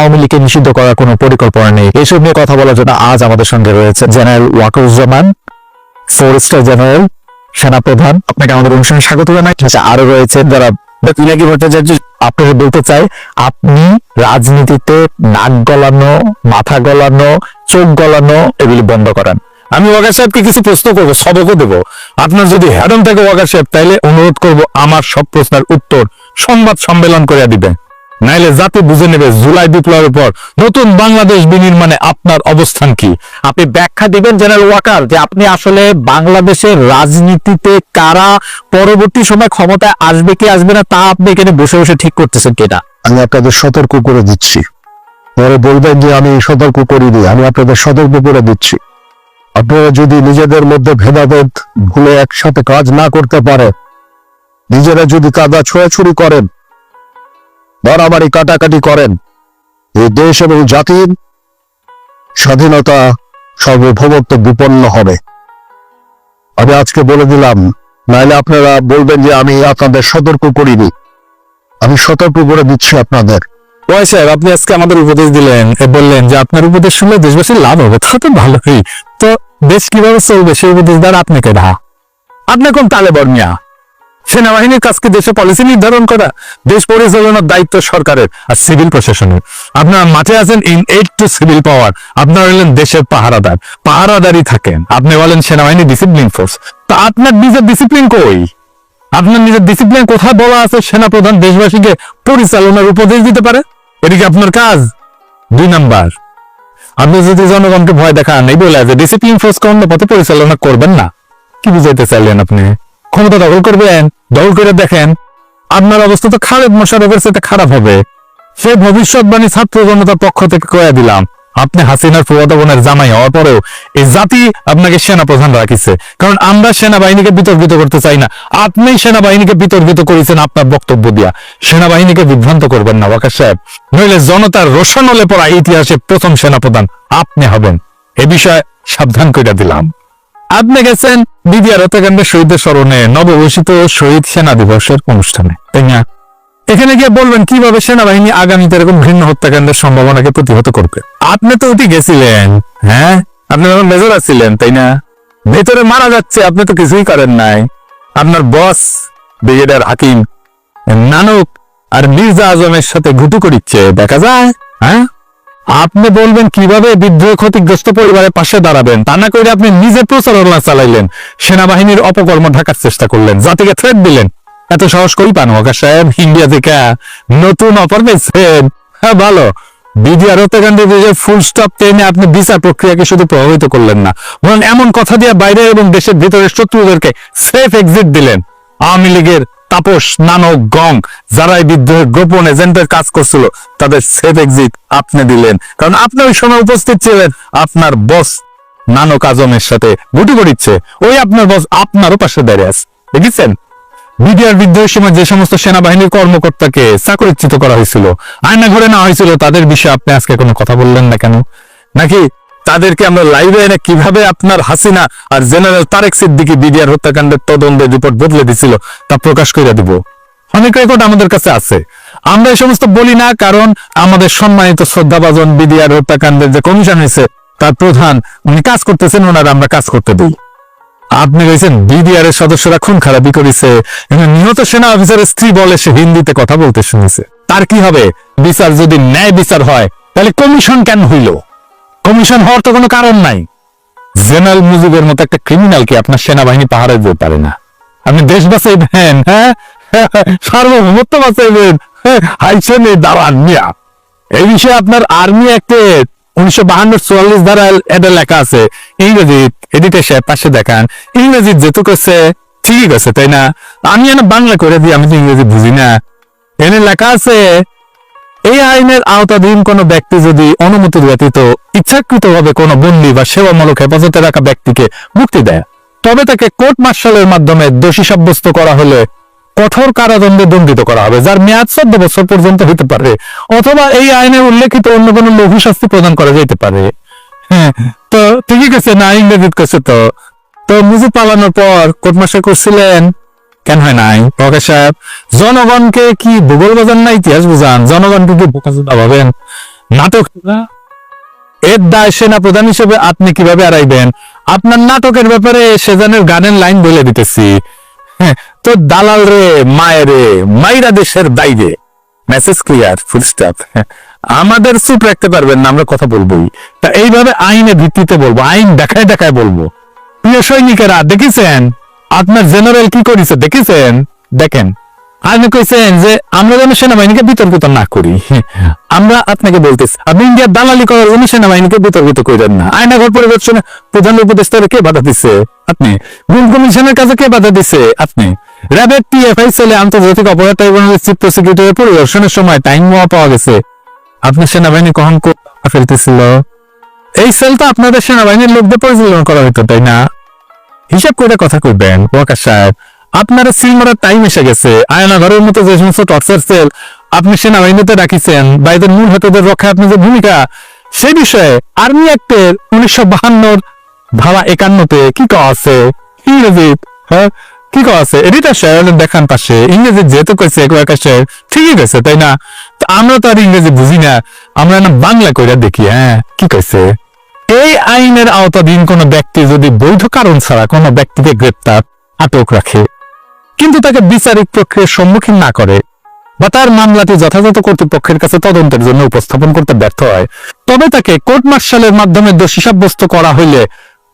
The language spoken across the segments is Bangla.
আওয়ামী লীগকে নিষিদ্ধ করার কোনো পরিকল্পনা নেই। এইসব নিয়ে কথা বলার জন্য আজ আমাদের সঙ্গে রয়েছে জেনারেল ওয়াকারুজ্জামান, 4 স্টার জেনারেল, সেনাপ্রধান। আপনাকে আমাদের অনুষ্ঠানে স্বাগত জানাই। আরো রয়েছে যারা পিনাকি ভট্টাচার্য। আপনাকে বলতে চাই, আপনি রাজনীতিতে নাক গলানো, মাথা গলানো, চোখ গলানো এগুলি বন্ধ করেন। আমি ওয়াকার সাহেবকে কিছু প্রশ্ন করবো, সবকও দেবো। আপনার যদি হ্যাডম থাকে ওয়াকার সাহেব, তাইলে অনুরোধ করব আমার সব প্রশ্নের উত্তর সংবাদ সম্মেলন করে দিবে, নাইলে জাতি বুঝে নেবে জুলাই বিপ্লবের পর নতুন বাংলাদেশ বিনির্মাণে আপনার অবস্থান কি। আপনি ব্যাখ্যা দিবেন জেনারেল ওয়াকার, যে আপনি আসলে বাংলাদেশের রাজনীতিতে কারা পরবর্তী সময় ক্ষমতায় আসবে কি আসবে না তা আপনি এখানে বসে বসে ঠিক করতেছেন কিনা। আমি আপনাদের সতর্ক করে দিচ্ছি, পরে বলবেন যে আমি সতর্ক করিনি। আমি আপনাদের সতর্ক করে দিচ্ছি, আপনারা যদি নিজেদের মধ্যে ভেদাভেদ ভুলে একসাথে কাজ না করতে পারে, নিজেরা যদি কাদা ছোঁয়াছুড়ি করেন, বাড়াবাড়ি কাটাকাটি করেন, এই দেশ এবং জাতির স্বাধীনতা সার্বভৌমত্ব বিপন্ন হবে। আমি আজকে বলে দিলাম, নাইলে আপনারা বলবেন যে আমি আপনাদের সতর্ক করিনি। আমি সতর্ক করে দিচ্ছি আপনাদের। ওয়াই সাহেব, আপনি আজকে আমাদের উপদেশ দিলেন, বললেন যে আপনার উপদেশ শুনলে দেশবাসীর লাভ হবে, তা তো ভালোই। তো দেশ কিভাবে চলবে সেই উপদেশ দেন আপনাকে ঢা। আপনি কোন তালে বর্মিয়া? সেনাবাহিনীর কাজকে দেশে পলিসি নির্ধারণ করা, দেশ পরিচালনার দায়িত্ব সরকারের আর সিভিল প্রশাসনের। আপনার মাঠে আছেন ইন এইড টু সিভিল পাওয়ার, আপনার হলেন দেশের পাহারাদার, পাহারাদারই থাকেন। আপনি বলেন সেনাবাহিনী ডিসিপ্লিন ফোর্স, তা আপনার নিজের ডিসিপ্লিন কই? আপনার নিজের ডিসিপ্লিন কোথায় বলা আছে সেনাপ্রধান দেশবাসীকে পরিচালনার উপদেশ দিতে পারে? এদিকে আপনার কাজ 2 নাম্বার। আপনি যদি জনগণকে ভয় দেখান, এই বলে যে ডিসিপ্লিন ফোর্স অন্য পথে পরিচালনা করবেন না, কি বুঝাইতে চাইলেন আপনি? ক্ষমতা দখল করবেন, দখল করে দেখেন আপনার অবস্থা তো খালেদ মোশাররফের সাথে খারাপ হবে। সেই ভবিষ্যৎবাণী ছাত্র জনতার পক্ষ থেকে কয়ে দিলাম। আপনি হাসিনার ফুফাতো বোনের জামাই হওয়ার পরেও এই জাতি আপনাকে সেনাপ্রধান রাখিছে, কারণ আমরা সেনাবাহিনীকে বিতর্কিত করতে চাই না। আপনি সেনাবাহিনীকে বিতর্কিত করেছেন আপনার বক্তব্য দিয়া। সেনাবাহিনীকে বিভ্রান্ত করবেন না ওয়াকার সাহেব, নইলে জনতার রোশনলে পড়া ইতিহাসে প্রথম সেনাপ্রধান আপনি হবেন। এ বিষয়ে সাবধান করে দিলাম। আপনি গেছেন বিডিআর হত্যাকাণ্ডের শহীদদের স্মরণে নবঘোষিত শহীদ সেনা দিবসের অনুষ্ঠানে, তাই না? এখানে গিয়ে বলবেন কিভাবে সেনাবাহিনী আগামীতে এরকম ঘৃণ্য হত্যাকাণ্ডের সম্ভাবনাকে প্রতিহত করবে। আপনি তো উঠে গেছিলেন, হ্যাঁ, আপনি মেজর ছিলেন, তাই না? ভেতরে মারা যাচ্ছে, আপনি তো কিছুই করেন নাই। আপনার বস ব্রিগেডিয়ার হাকিম নানক আর মির্জা আজমের সাথে ঘুটু করিচ্ছে, দেখা যায়। হ্যাঁ, আপনি বলবেন কিভাবে বিদ্রোহ ক্ষতিগ্রস্ত পরিবারের পাশে দাঁড়াবেন, তা না করে আপনি নিজে প্রচারণা চালাইলেন, সেনাবাহিনীর অপকর্ম ঢাকার চেষ্টা করলেন, জাতিকে থ্রেট দিলেন। এত সাহস করি পান ওয়াকার সাহেব? ইন্ডিয়া থেকে নতুন অফার পেয়েছেন, হ্যাঁ ভালো। বিডিআর হত্যাকাণ্ডের ফুল স্টপ টেনে আপনি বিচার প্রক্রিয়াকে শুধু প্রভাবিত করলেন না, বরং এমন কথা দিয়ে বাইরে এবং দেশের ভিতরে শত্রুদেরকে সেফ এক্সিট দিলেন। আওয়ামী লীগের তাপস, নানক, গং যারা এই বিদ্রোহের গোপন এজেন্টের কাজ করছিল, তাদের সেফ এক্সিট আপনি দিলেন, কারণ আপনি ওই সময় উপস্থিত ছিলেন। আপনার বস নানক আজমের সাথে গুটি করিচ্ছে, ওই আপনার বস আপনারও পাশে দাঁড়িয়ে আছে, দেখেছেন? বিডিআর বিদ্রোহের সময় যে সমস্ত সেনাবাহিনীর কর্মকর্তাকে চাকরিচ্যুত করা হয়েছিল, আয়না ঘরে নেওয়া হয়েছিল, তাদের বিষয়ে আপনি আজকে কোনো কথা বললেন না কেন? নাকি তাদেরকে আমরা লাইভে এনে কিভাবে আপনার হাসিনা আর জেনারেল তারেক সিদ্দিকী বিডিআর হত্যাকাণ্ডের তদন্তের রিপোর্ট বদলে দিছিল তা প্রকাশ করে দিব? অনেক রেকর্ড আমাদের কাছে আছে। আমরা এই সমস্ত বলি না, কারণ আমাদের সম্মানিত শ্রদ্ধাভাজন বিডিআর হত্যাকাণ্ডের যে কমিশন হয়েছে তার প্রধান উনি কাজ করতেছেন, ওনারা আমরা কাজ করতে দিই। আপনি বলছেন বিডিআর এর সদস্যরা খুন খারাপি করেছে, নিহত সেনা অফিসারের স্ত্রী বলে সে হিন্দিতে কথা বলতে শুনেছে। তার কি হবে? বিচার যদি ন্যায় বিচার হয়, তাহলে কমিশন কেন হইল? কমিশন হওয়ার তো কোনো কারণ নাই। জেনারেল মুজিবের মতো একটা ক্রিমিনালকে আপনার সেনাবাহিনী পাহারা দিতে পারে না। আপনি দেশ বাঁচাইবেন, হ্যাঁ, সার্বভৌমত্ব বাঁচাইবেন, হাইছেন এই দাঁড়ান মিয়া। এই বিষয়ে আপনার আর্মি অ্যাক্টে 1952-44 ধারা এটা লেখা আছে ইংরেজি। এদিকে সে পাশে দেখান, ইংরেজি যেহেতু করছে ঠিকই করছে, তাই না? আমি এনে বাংলা করে দিই, আমি তো ইংরেজি বুঝি না। এনে লেখা আছে, এই আইনের আওতাধীন কোন ব্যক্তি যদি অনুমতির ব্যতীত ইচ্ছাকৃতভাবে কোনো বন্দী বা সেবামূলক হেফাজতে রাখা ব্যক্তিকে মুক্তি দেয়, তবে তাকে কোর্ট মার্শালের মাধ্যমে দোষী সাব্যস্ত করা হলে কঠোর কারাদণ্ডে দণ্ডিত করা হবে, যার মেয়াদ 14 বছর পর্যন্ত হতে পারে, অথবা এই আইনে উল্লেখিত অন্য কোনো লঘু শাস্তি প্রদান করা যেতে পারে। হ্যাঁ, তো ঠিকই আছে না? ইংরেজি করছে তো। তো মুজিব পালানোর পর কোর্ট মার্শাল করছিলেন কেন হয় নাই ওয়াকার সাহেব? জনগণকে কি ভূগোল বোঝান না ইতিহাস বোঝান? জনগণকে কি বোকাচোদা ভাবেন? নাটক এর দায় সেনা প্রধান হিসেবে আপনি কিভাবে এড়াইবেন? আপনার নাটকের ব্যাপারে সেজানের গানের লাইন বলে দিতেছি। হ্যাঁ, তো দালাল রে মায়ের রে মাইরা দেশের বাইরে, মেসেজ ক্লিয়ার, ফুল স্টপ। আমাদের চুপ রাখতে পারবেন না, আমরা কথা বলবোই। তা এইভাবে আইনের ভিত্তিতে বলবো, আইন দেখায় দেখায় বলবো। প্রিয় সৈনিকেরা, দেখেছেন আপনার জেনারেল কি করেছে? দেখেছেন? দেখেন, আপনি কইছেন যে আমরা যেন সেনাবাহিনীকে বিতর্কিত না করি। আমরা আপনাকে বলতেছি, আপনি ইন্ডিয়ার দালালি করার জন্য সেনাবাহিনীকে বিতর্কিত করেন না। আয়নাঘর পরিদর্শনে প্রধান উপদেষ্টারে কে বাধা দিচ্ছে? আপনি। গুম কমিশনের কাছে কে বাধা দিচ্ছে? আপনি। র্যাবের টিএফআই সেলে আন্তর্জাতিক অপরাধ ট্রাইব্যুনালের চিফ প্রসিকিউটরের পরিদর্শনের সময় টাইম পাওয়া গেছে। আপনার সেনাবাহিনী কখন ফেলতেছিল? এই সেল তো আপনাদের সেনাবাহিনীর লোকদের পরিচালনা করা হইতো, তাই না? হিসাব করে কথা কইবেন ওয়াকার সাহেব। আপনারা সিল মারার টাইম এসে গেছে। আয়নাঘরের মতো যে সমস্ত টর্চার সেল আপনি সেনাবাহিনীতে রাখিছেন বা এদের মূল হোতাদের রক্ষায় আপনার যে ভূমিকা, সে বিষয়ে আর্মি অ্যাক্টের 1952 ধারা 51-তে কি কওয়া আছে? ইংরেজি, হ্যাঁ কি কওয়া আছে? এডিটার সাহেব দেখান পাশে, ইংরেজি যেহেতু কইছে ওয়াকার সাহেব ঠিকই কইছে, তাই না? তো আমরা তো আর ইংরেজি বুঝি না, আমরা না বাংলা কইরা দেখি। হ্যাঁ, কি কইছে? এই আইনের আওতাধীন কোন ব্যক্তি যদি বৈধ কারণ ছাড়া কোন ব্যক্তিকে গ্রেপ্তার, আটক রাখে, কিন্তু তাকে বিচারিক প্রক্রিয়ার সম্মুখীন না করে বা তার মামলাটি যথাযথ কর্তৃপক্ষের কাছে তদন্তের জন্য উপস্থাপন করতে ব্যর্থ হয়, তবে তাকে কোর্ট মার্শালের মাধ্যমে দোষী সাব্যস্ত করা হইলে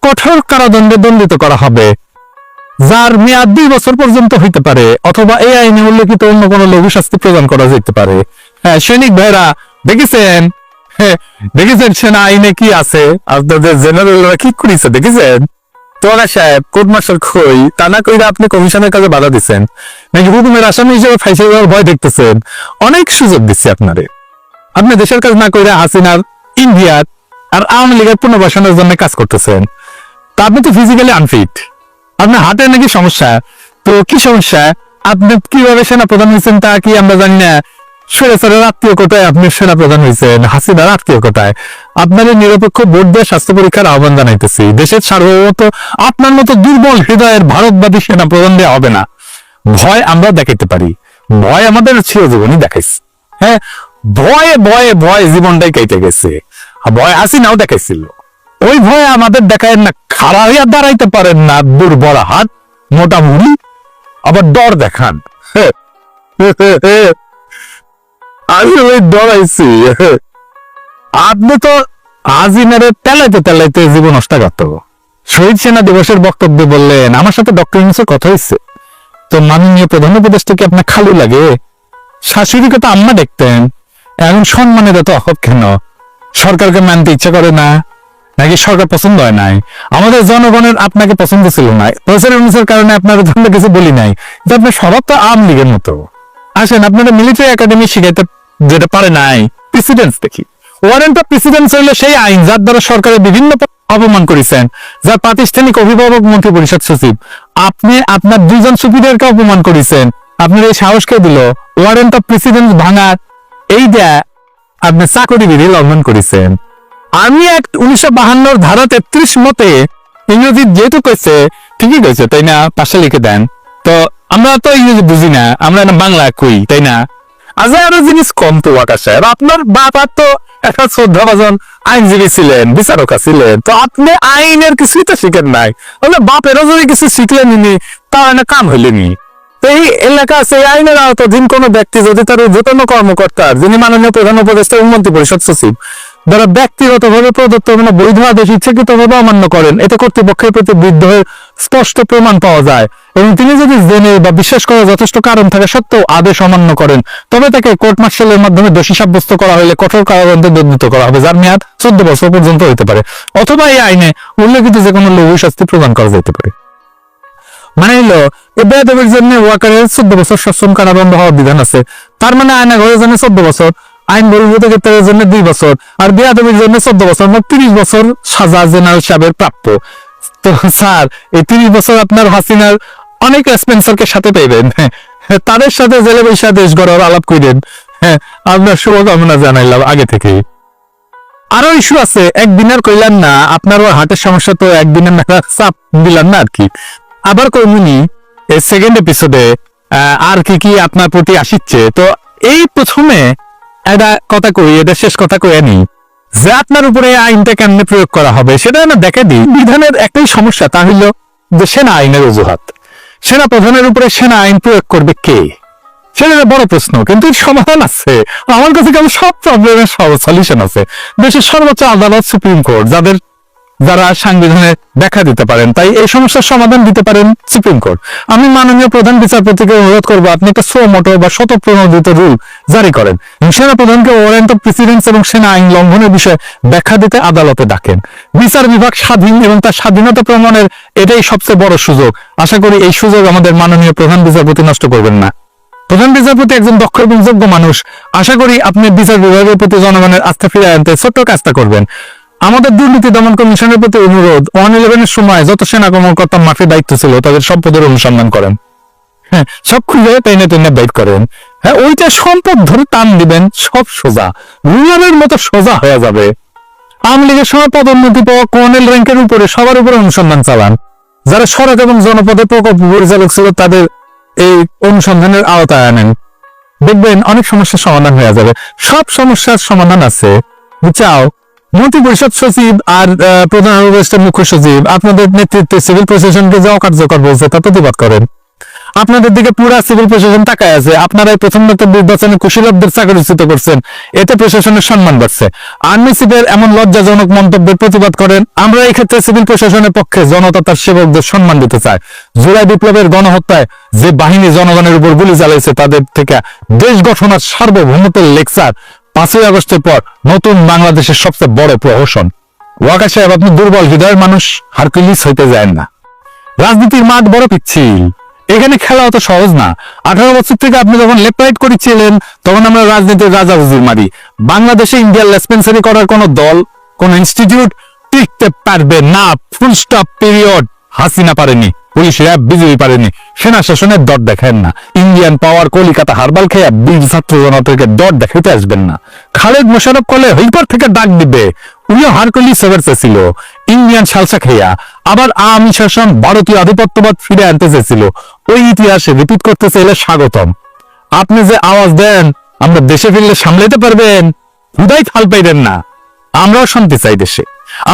কঠোর কারাদণ্ডে দণ্ডিত করা হবে, যার মেয়াদ 2 বছর পর্যন্ত হইতে পারে, অথবা এই আইনে উল্লেখিত অন্য কোনো লঘু শাস্তি প্রদান করা যেতে পারে। হ্যাঁ, সৈনিক ভাইরা, দেখেছেন? হ্যাঁ, দেখেছেন সেনা আইনে কি আছে? আপনাদের জেনারেলরা কি করেছে দেখেছেন? তোরা সাহেব কোর্ট মার্শাল খই তা না কইরা আপনি কমিশনের কাছে বাধা দিচ্ছেন, নাকি হুকুমের আসামি হিসেবে ফাইসে যাওয়ার ভয় দেখতেছেন? অনেক সুযোগ দিচ্ছে আপনারে। আপনি দেশের কাজ না কইরা হাসিনার, ইন্ডিয়ার আর আওয়ামী লীগের পুনর্বাসনের জন্য কাজ করতেছেন। তা আপনি তো ফিজিক্যালি আনফিট, আপনার হার্টে নাকি সমস্যা। তো কি সমস্যা? আপনি কিভাবে সেনা প্রধান হয়েছেন তা কি আমরা জানি না? সরেসরের আত্মীয় কোটায় আপনি সেনা প্রধান হয়েছেন, হাসিনার আত্মীয় কোটায়। আপনার নিরপেক্ষ ভোট দিয়ে স্বাস্থ্য পরীক্ষার আহ্বান জানাইতেছি। দেশের সার্বভৌমত্ব আপনার মতো দুর্বল হৃদয়ের ভারতবাদী সেনা প্রধান দেওয়া হবে না। ভয় আমরা দেখাইতে পারি, ভয় আমাদের চিরজীবনই দেখাইছে। হ্যাঁ, ভয়ে ভয়ে ভয় জীবনটাই কেটে গেছে। ভয় হাসিনাও দেখাইছিল, ওই ভয় আমাদের দেখায় না। খাড়া হইয়া দাঁড়াইতে পারেন না, দুর্বল হাত, মোটা মুড়ি, আবার ডর দেখান। আমি ওই ডরাইছি। আপনি তো আজিনারে তেলাইতে তেলাইতে জীবন নষ্টাগত। শহীদ সেনা দিবসের বক্তব্যে বললেন, আমার সাথে ডক্টর ইউনূসের কথা হয়েছে। তো মাননীয় প্রধান উপদেষ্টাকে আপনার খালু লাগে? শাশুড়িকে তো আম্মা দেখতেন, এখন সম্মানের এত অভাব কেন? সরকারকে মানতে ইচ্ছা করে না, নাকি সরকার পছন্দ হয় নাই? আমাদের জনগণের আপনাকে পছন্দ ছিল না, প্রচারের কারণে আপনার ধরনের কিছু বলি নাই। আপনার স্বভাব তো আওয়ামী লীগের মতো। আসেন, আপনারা মিলিটারি একাডেমি শিখাইতে যেটা পারে নাই, প্রেসিডেন্স দেখি। ওয়ারেন্ট অফ প্রেসিডেন্স হইলে সেই আইন যার দ্বারা সরকারের বিভিন্ন অপমান করেছেন, যার প্রাতিষ্ঠানিক অভিভাবক মন্ত্রী পরিষদ সচিব। আপনি আপনার 2 জন সুপিরিয়রকে অপমান করেছেন। আপনার এই সাহস কে দিল? ওয়ারেন্ট অফ প্রেসিডেন্স ভাঙার এইটা আপনি চাকরি বিধি লঙ্ঘন করেছেন। আমি 1952 ধারা 33 মতে ইংরেজি যেহেতু কইছে ঠিকই কইছে, তাই না? পাশে লিখে দেন। তো আমরা তো ইংরেজি বুঝি না, আমরা বাংলা কই, তাই না? আরো জিনিস কম তো ওয়াকার সাহেব, আপনার বাবা তো একটা শ্রদ্ধাভাজন আইনজীবী ছিলেন, বিচারকা ছিলেন। তো আপনি আইনের কিছুই তো শিখেন নাই, বলে বাপেরও যদি কিছু শিখলেনি তা না কাম হইলেনি। তো এই এলাকা সেই আইনের আওতাধীন কোন ব্যক্তি যদি তার ঊর্ধ্বতন কর্মকর্তার, যিনি মাননীয় প্রধান উপদেষ্টা এবং মন্ত্রী পরিষদ সচিব, যারা ব্যক্তিগতভাবে প্রদত্ত কোনো বৈধ আদেশ ইচ্ছাকৃতভাবে অমান্য করেন, এতে কর্তৃপক্ষের প্রতি বিদ্রোহের স্পষ্ট প্রমাণ পাওয়া যায়, এবং তিনি যদি জেনে বা বিশ্বাস করার যথেষ্ট কারণ থাকা সত্ত্বেও আদেশ অমান্য করেন, তবে তাকে কোর্ট মার্শালের মাধ্যমে দোষী সাব্যস্ত করা হলে কঠোর কারাদণ্ডে দণ্ডিত করা হবে, যার মেয়াদ 14 বছর পর্যন্ত হতে পারে, অথবা এই আইনে উল্লেখিত যে কোনো লঘু শাস্তি প্রদান করা যেতে পারে। মানে হলো বেয়াদবির জন্য ওয়াকারের 14 বছর সশ্রম কারাদণ্ড হওয়ার বিধান আছে। তার মানে আয়নাঘরের জন্য 14 বছর, আইন বহির্ভূত গ্রেপ্তারের জন্য 2 বছর, আর বেয়াদবির জন্য 14 বছর, মোট 30 বছর সাজা জেনারেল সাহেবের প্রাপ্য। তো স্যার, এই 30 বছর আপনার হাসিনার অনেক স্পেন্সারকে সাথে পাইবেন, তাদের সাথে জেলে বৈশা দেশ গড়ার আলাপ করেন। হ্যাঁ, আপনার শুভকামনা জানাইলাম আগে থেকে। আরো ইস্যু আছে, একদিনের কইলেন না, আপনার হার্টের সমস্যা, তো একদিনের চাপ দিলাম না আর কি। আবার কইমুনি সেকেন্ড এপিসোডে আর কি কি আপনার প্রতি আসিচ্ছে। তো এই প্রথমে এটা কথা কই, এটা শেষ কথা কই নি, যে আপনার উপরে এই আইনটা কেমনে প্রয়োগ করা হবে সেটা না দেখে দিই। বিধানের একটাই সমস্যা, তা হইল যে সেনা আইনের অজুহাত। সেনা প্রধানের উপরে সেনা আইন প্রয়োগ করবে কে, সেটা একটা বড় প্রশ্ন, কিন্তু এর সমাধান আছে। আমার কাছে কেমন সব প্রবলেমের সলিউশন আছে। দেশের সর্বোচ্চ আদালত সুপ্রিম কোর্ট, যারা সাংবিধানে ব্যাখ্যা দিতে পারেন, তাই এই সমস্যার সমাধান দিতে পারেন সুপ্রিম কোর্ট। আমি মাননীয় প্রধান বিচারপতিকে অনুরোধ করবো, আপনি একটা সোমোটো বা স্বতঃপ্রণোদিত রুল জারি করেন, সেনা প্রধানকে ওয়ারেন্ট অফ প্রেসিডেন্স এবং সেনা আইন লঙ্ঘনের বিষয়ে ব্যাখ্যা দিতে আদালতে ডাকেন। বিচার বিভাগ স্বাধীন এবং তার স্বাধীনতা প্রমাণের এটাই সবচেয়ে বড় সুযোগ। আশা করি এই সুযোগ আমাদের মাননীয় প্রধান বিচারপতি নষ্ট করবেন না। প্রধান বিচারপতি একজন দক্ষ এবং যোগ্য মানুষ। আশা করি আপনি বিচার বিভাগের প্রতি জনগণের আস্থা ফিরিয়ে আনতে ছোট্ট কাজটা করবেন। আমাদের দুর্নীতি দমন কমিশনের প্রতি অনুরোধ, 111 সময় যত সেনা কর্মকর্তা মাঠে দায়িত্ব ছিল তাদের সম্পদের অনুসন্ধান করেন। হ্যাঁ, সব খুঁজে টেনে টেনে বাইট করেন। হ্যাঁ, ওইটা সম্পদ ধরে টান দিবেন, সব সোজা, রুলারের মতো সোজা হয়ে যাবে। আওয়ামী লীগের সময় পদোন্নতি পাওয়া কর্নেল র্যাঙ্কের উপরে সবার উপরে অনুসন্ধান চালান। যারা সড়ক এবং জনপদে প্রকল্প পরিচালক ছিল তাদের এই অনুসন্ধানের আওতায় আনেন, দেখবেন অনেক সমস্যার সমাধান হয়ে যাবে। সব সমস্যার সমাধান আছে, বুঝাও। মন্ত্রী পরিষদ সচিব আর প্রধান উপদেষ্টা মুখ্য সচিব আপনাদের নেতৃত্বে সিভিল প্রশাসনকে যে অকার্যকর বলছে তা প্রতিবাদ করেন। আপনাদের দিকে পুরা সিভিল প্রশাসন তাকায় আছে। আপনারাই প্রথম নির্বাচনে কুশীলবদের চাকরিচ্যুত করছেন, এতে প্রশাসনের সম্মান বাড়ছে। আর্মি চিফের এমন লজ্জাজনক মন্তব্যের প্রতিবাদ করেন। আমরা এই ক্ষেত্রে সিভিল প্রশাসনের পক্ষে জনতা তার সেবকদের সম্মান দিতে চায়। জুলাই বিপ্লবের গণহত্যায় যে বাহিনী জনগণের উপর গুলি চালাইছে তাদের থেকে দেশ গঠনের সার্বভৌমত্বের লেকচার 5ই আগস্টের পর নতুন বাংলাদেশের সবচেয়ে বড় প্রহসন। ওয়াকা সাহেব, আপনি দুর্বল হৃদয়ের মানুষ, হারকুলিস হইতে যায় না। রাজনীতির মাঠ বড় পিচ্ছিল, এখানে খেলা অত সহজ না। 18 বছর থেকে আপনি যখন লেফট রাইট করেছিলেন তখন আমরা রাজনীতির রাজা হুজুর মারি। বাংলাদেশে ইন্ডিয়ান লেসপেন্সারি করার কোন দল, কোন ইনস্টিটিউট টিকতে পারবে না। Full stop, period. হাসিনা পারেনি, পুলিশ র্যাব বিজেপি পারেনি, সেনা শাসনের দর দেখেন না। ইন্ডিয়ান পাওয়ার কলিকাতা হারবাল খেয়ে বীর ছাত্র জনতাকে দর দেখাতে আসবেন না। খালেদ মোশাররফ কলে হইপার থেকে ডাক দিবে, উনিও হারকলি সেভারসে ছিল। ইন্ডিয়ান সালসা খেয়া আবার আওয়ামী শাসন, ভারতীয় আধিপত্যবাদ ফিরে আনতে চেয়েছিল। ওই ইতিহাসে রিপিট করতে চাইলে স্বাগতম। আপনি যে আওয়াজ দেন আমরা দেশে ফিরলে সামলাইতে পারবেন, হুদাই থাল পাইবেন না। আমরাও শান্তি চাই দেশে,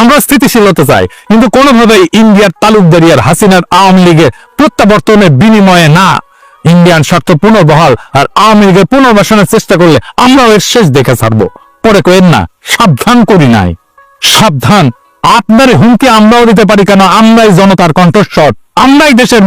আমরা স্থিতিশীলতা চাই, কিন্তু কোনোভাবেই ইন্ডিয়ার তালুকদারি আর হাসিনার আওয়ামী লীগের প্রত্যাবর্তনের বিনিময়ে না। ইন্ডিয়ান স্বার্থ পুনর্বহাল আর আওয়ামী লীগের পুনর্বাসনের চেষ্টা করলে আমরাও এর শেষ দেখে ছাড়বো। পরে কইেন না সাবধান করি নাই, সাবধান। আপনার হুমকি আমরাও দিতে পারি, কেন আমরাই জনতার কণ্ঠস্বর, আমরাই দেশের